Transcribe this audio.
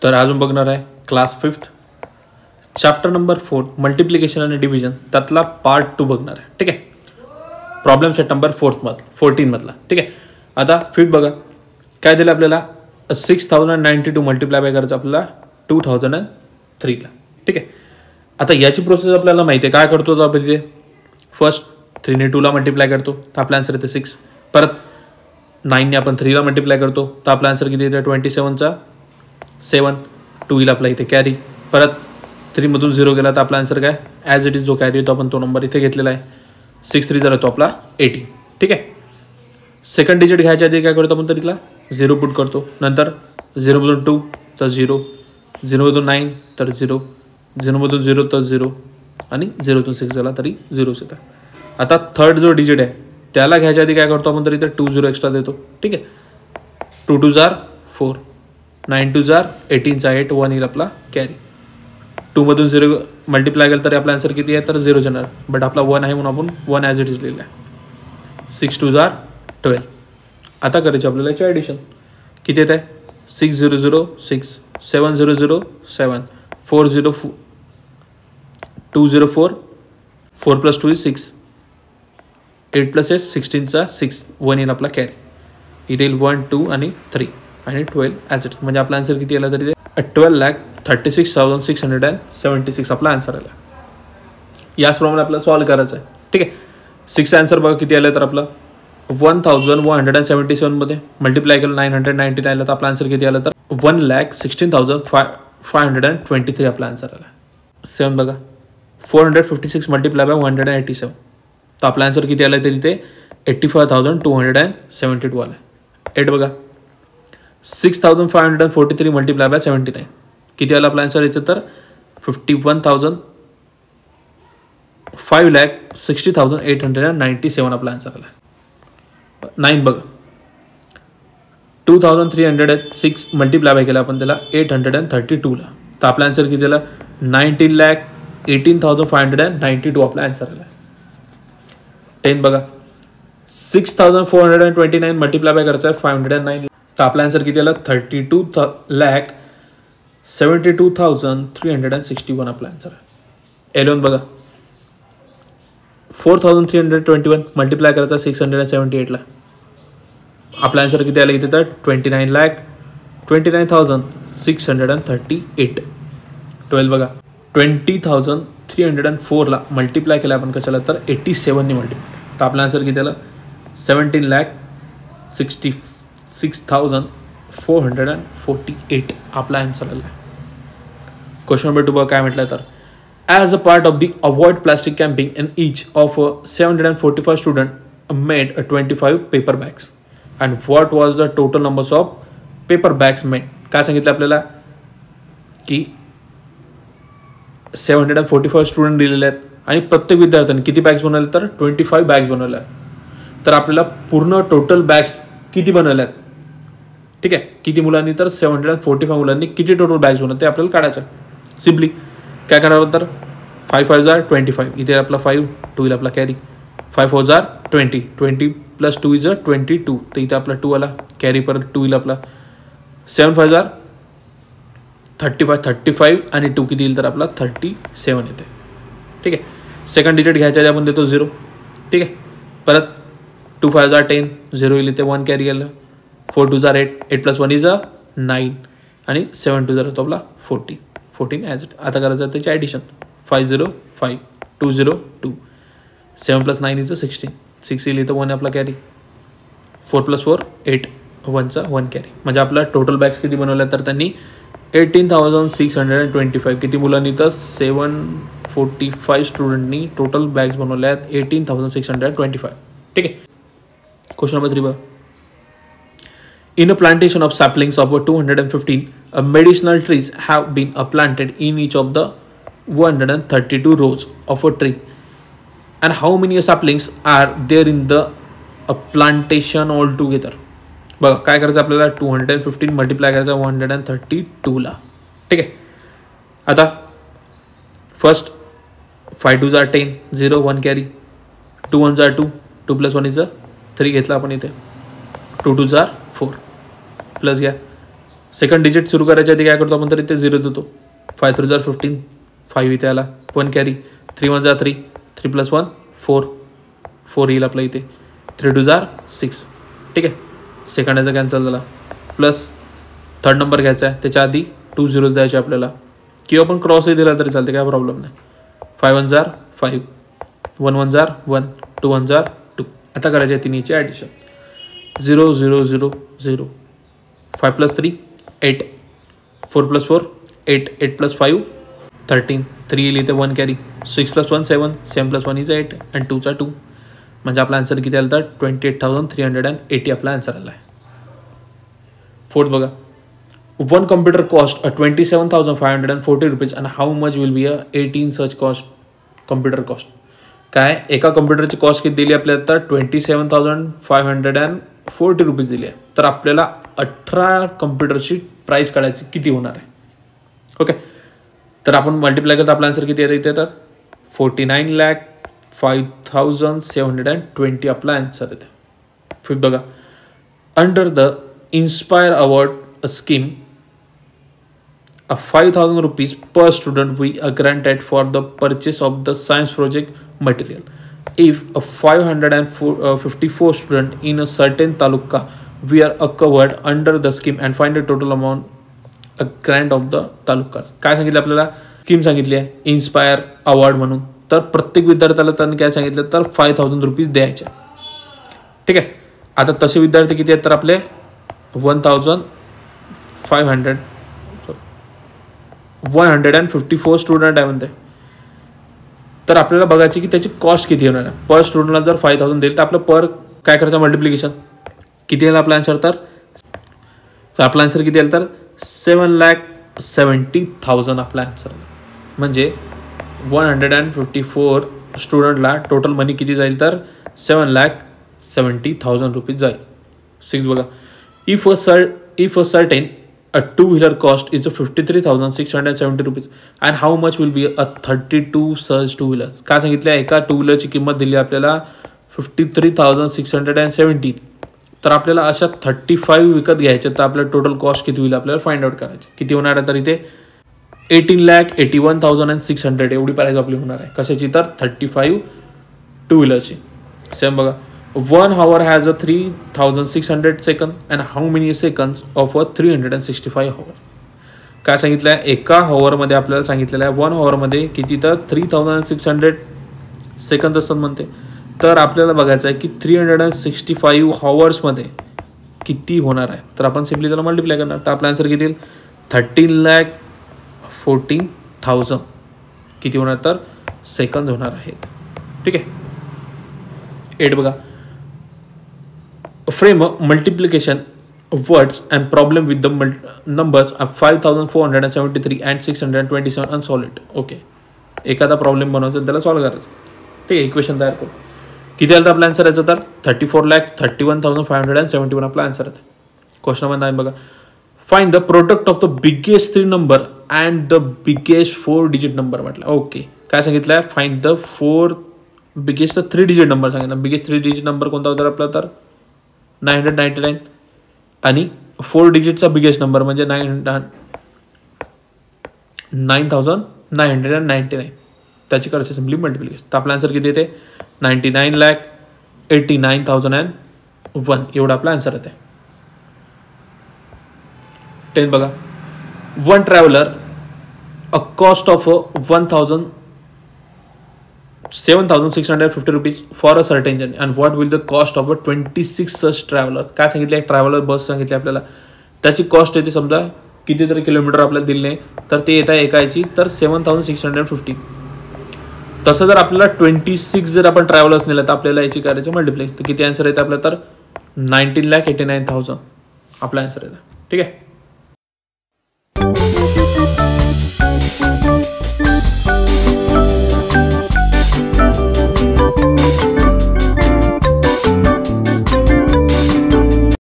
तर अजून बघणार आहे class 5th chapter number 4 multiplication आणि डिव्हिजन, त्यातला पार्ट 2 बघणार आहे. ठीक आहे, प्रॉब्लेम सेट नंबर 14 मधला. ठीक आहे, आता 5th बघा काय दिलं आपल्याला. 6092 मल्टिप्लाय बाय करायचं आपल्याला 2003 ला. ठीक आहे, आता याची प्रोसेस आपल्याला माहिती आहे. काय करतो आपण इथे फर्स्ट 3 ने 2 ला मल्टिप्लाय करतो तर आपला आन्सर येते 6. परत 9 ने आपण 3 ला मल्टिप्लाय करतो तर आपला आन्सर किती येते 27चा 7. 2 येईल आपला इथे कॅरी. परत 3 मधून 0 गेला तर आपला आन्सर काय ॲज इट इज जो कॅरी होतो आपण तो नंबर इथे घेतलेला आहे. 6 3 येतो आपला 18. ठीक आहे, सेकंड डिजिट घ्यायच्या आधी काय करतो आपण तर इथला 0 पुट करतो. नंतर 0 मधून 2 तर 0, 0 मधून 9 तर 0, 0 मधून 0 तर 0 आणि 0 तून 6 झाला तरी 0च येतं. आता थर्ड जो डिजिट आहे त्याला घ्यायच्या आधी काय करतो आपण तर इथे 2 0 एक्स्ट्रा देतो. ठीक आहे, 2 2 जार 4, 9 2 जार 18चा 8, 1 येईल आपला कॅरी. 2 मधून 0 मल्टिप्लाय केलं तरी आपला आन्सर किती आहे तर 0 येणार. बट आपला 1 आहे म्हणून आपण 1 ॲज इट इज लिहिलं आहे. 6 2 जार 12. आता करायची आपल्याला याची ॲडिशन. किती येत आहे 6 0 0 6, 7 0 0 7, 4 0 2 0 4, 4 + 2 is 6, 8 + 8 16चा 6, 1 येईल आपला कॅरी. इथे येईल 1 2 आणि 3 आणि 12 ॲज इट. म्हणजे आपला आन्सर किती आला तरी 12,36,676 आपला आन्सर आला. याचप्रमाणे आपल्याला सॉल्व्ह करायचं आहे. ठीक आहे, 6 आन्सर बघा किती आलं तर आपलं 1177 मध्ये मल्टिप्लाय केलं 999 आलं तर आपला आन्सर किती आला तर 1,16,523 आपला आन्सर आला. 7 बघा 456 मल्टिप्लाय बाय 187 तर आपला आन्सर किती आला तरी ते 85,272 आला. 8 बघा 6,543 मल्टिप्लाय बाय 79 किती आला आपला आन्सर याचं तर 5,60,897 आपला आन्सर आला. 9 बघा 2,306 मल्टिप्लाय बाय केला आपण त्याला 832 ला तर आपला आन्सर किती आला 19,18,592 आपला आन्सर आला. 10 बघा 6,429 मल्टिप्लाय बाय करायचा आहे 509 तर आपला आन्सर किती आला 32,72,361 आपला आन्सर आहे. 11 बघा 4,321 मल्टिप्लाय करायचा 678 ला आपला आन्सर किती आला इथे तर 29,29,638. 12 बघा 20,304 ला मल्टिप्लाय केला आपण कशाला तर 87 ने मल्टिप्लाय तर आपला आन्सर किती आला 17,66,448 आपला आन्सर आला. क्वेश्चन नंबर 2 बघा काय म्हटलं तर as a part of the avoid plastic camping in each of 745 students made 25 paper bags and what was the total numbers of paper bags made. काय सांगितलं आपल्याला की 745 स्टुडंट दिलेले आहेत आणि प्रत्येक विद्यार्थ्यांनी किती बॅग्स बनवले तर 25 बॅग्स बनवल्या. तर आपल्याला पूर्ण टोटल बॅग्स किती बनवल्यात. ठीक आहे, किती मुलांनी तर 745 मुलांनी किती टोटल बॅग्स बनवले ते आपल्याला काढायचं. सिम्पली काय करावं तर 5 5 जार 25 इथे आपला 5 2 येईल आपला कॅरी. 5 4 जार 20 20 + 2 इज 22 तर इथे आपला 2 आला कॅरी. परत 2 येईल आपला 7 5 जार 35 35 आणि 2 किती येईल तर आपला 37 येते. ठीक आहे, सेकंड डिजिट घ्यायच्या आधी आपण देतो 0. ठीक आहे, परत 2 5 जार 10 0 येईल इथे 1 कॅरी आलं. 4 2 जार 8 8 + 1 इज 9 आणि 7 2 जार होतो आपला 14 ॲज इट. आता करायचं त्याची ॲडिशन 5 0 5 2 0 2 7 + 9 इज 16 6 येईल इथं 1 आपला कॅरी. 4 + 4 8 1चा 1 कॅरी. म्हणजे आपला टोटल बॅग्स किती बनवल्या तर त्यांनी 18,625 किती मुलांनी तर 745 स्टुडंटनी टोटल बॅग्स बनवल्या आहेत 18,625. ठीक आहे, क्वेश्चन नंबर 3 बघा. In a plantation of saplings of 215, medicinal trees have been planted in each of the 132 rows of a tree. And how many saplings are there in the plantation altogether? बघा काय करायचं आपल्याला 215 multiply करायचा 132 ला. ठीक आहे, आता first 5 2 jar 10 0 1 carry. 2 1 jar 2 2 + 1 is 3 घेतला आपण इथे. 2 2 जार 4 प्लस घ्या सेकंड डिजिट सुरू करायच्या आधी काय करतो आपण, तर इथे 0 देतो. 5 3 जार 15, 5 इथे आला, 1 कॅरी, 3 1 जार 3, 3 + 1 4, 4 येईल आपल्या इथे, 3 2 जार 6. ठीक आहे, सेकंड याचा कॅन्सल झाला. प्लस थर्ड नंबर घ्यायचा आहे, त्याच्या आधी 2 झिरोज द्यायचे आपल्याला, किंवा आपण क्रॉसही दिला तरी चालते, काय प्रॉब्लेम नाही. 5 1 जार 5, 1 1 जार 1, 2 1 जार 2. आता करायचे आहे तिन्हीची ॲडिशन. 0 0 0 0, 5 + 3 8, 4 + 4 8, 8 + 5 13, 3 येईल इथे, 1 कॅरी, 6 + 1 7, 7 + 1 is 8 and 2 चा 2. म्हणजे आपला आन्सर किती आला तर 28,380 आपला आन्सर आला आहे. फोर्थ बघा, one computer cost 27,540 rupees and how much will be 18 such cost computer cost. काय एका कम्प्युटरची कॉस्ट किती दिली आपल्याला तर 27,540 रुपीज दिली आहे. तर आपल्याला 18 कम्प्युटरची प्राइस काढायची किती होणार आहे. ओके, तर आपण मल्टिप्लाय करता आपला आन्सर किती येतं इथे तर 49,05,720 आपला आन्सर येते. फिफ्थ बघा, under the inspire award scheme a 5,000 rupees per student we are granted for the purchase of the science project material. If a 554 student in a certain taluka we are covered under the scheme and find the total amount a grant of the taluka. काय सांगितलं आपल्याला, scheme सांगितली आहे inspire award म्हणून. तर प्रत्येक विद्यार्थ्याला त्यांनी काय सांगितलं तर 5,000 रुपीज द्यायचे. ठीक आहे, आता तसे विद्यार्थी किती आहेत तर आपले 154 स्टुडंट आहे म्हणते. तर आपल्याला बघायचे की त्याची कॉस्ट किती होणार आहे. पर स्टुडंटला जर 5,000 दिले तर आपलं पर काय करायचं मल्टिप्लिकेशन किती येईल आपला आन्सर तर आपला आन्सर किती येईल तर 7,70,000 आपला आन्सर. म्हणजे 154 स्टुडंटला टोटल मनी किती जाईल तर 7,70,000 रुपीज जाईल. 6 बघा, if a certain a two-wheeler cost is 53,670 rupees and how much will be a 32 such two-wheelers. काय सांगितलं, एका टू व्हीलरची किंमत दिली आपल्याला 53,670. तर आपल्याला अशा 35 विकत घ्यायचे, तर आपल्याला टोटल कॉस्ट किती होईल आपल्याला फाइंड आउट करायची. किती होणार आहे तर इथे 18,81,600 एवढी प्राइस आपली होणार आहे. कशाची तर 35 टू व्हीलरची. सेम बघा, 1 hour has a 3,600 seconds and how many seconds of a 365 hour. काय सांगितलं आहे, एका हॉवरमध्ये आपल्याला सांगितलेलं आहे 1 हॉवरमध्ये किती तर 3,600 सेकंद असतात म्हणते. तर आपल्याला बघायचं आहे की 365 हॉवर्समध्ये किती होणार आहे. तर आपण सिम्पली त्याला मल्टिप्लाय करणार, तर आपला आन्सर किती येईल 13,14,000 किती होणार तर सेकंद होणार आहेत. ठीक आहे. 8 बघा, frame a multiplication words and problem with the numbers of 5,473 and 627 and solve it. Okay, एखादा प्रॉब्लेम बनवायचा त्याला सॉल्व्ह करायचं. ठीक आहे, इक्वेशन तयार करू. किती आलं तर आपला आन्सर याचा तर 34,31,571 आपला आन्सर आहे. क्वेश्चन नंबर 9 बघा, find the product of the biggest 3 number and the biggest 4 digit number म्हटलं. ओके, काय सांगितलं आहे, find the 4 biggest 3 digit number सांगितलं. बिगेस्ट 3 डिजिट नंबर कोणता होता आपला तर 999 आणि 4 डिजिटचा बिगेस्ट नंबर म्हणजे 9,999. त्याची करायची सिम्पली मल्टिप्लिकेशन. तर आपला आन्सर किती येते 99,89,001 एवढा आपला आन्सर येते. 10 बघा, one traveller a cost of 7,650 rupees for a certain journey and what will the cost of a 26 such traveller. काय सांगितलं, एक ट्रॅव्हलर बस सांगितली आपल्याला, त्याची कॉस्ट येते समजा कितीतरी किलोमीटर आपल्याला दिले नाही तर ते येत आहे एकाची तर 7,650. तसं जर आपल्याला 26 जर आपण ट्रॅव्हलर्स नेलं तर आपल्याला याची करायची मल्टिप्लेक्स, तर किती आन्सर येते आपल्याला तर 19,89,000 आपला आन्सर येतं. ठीक आहे.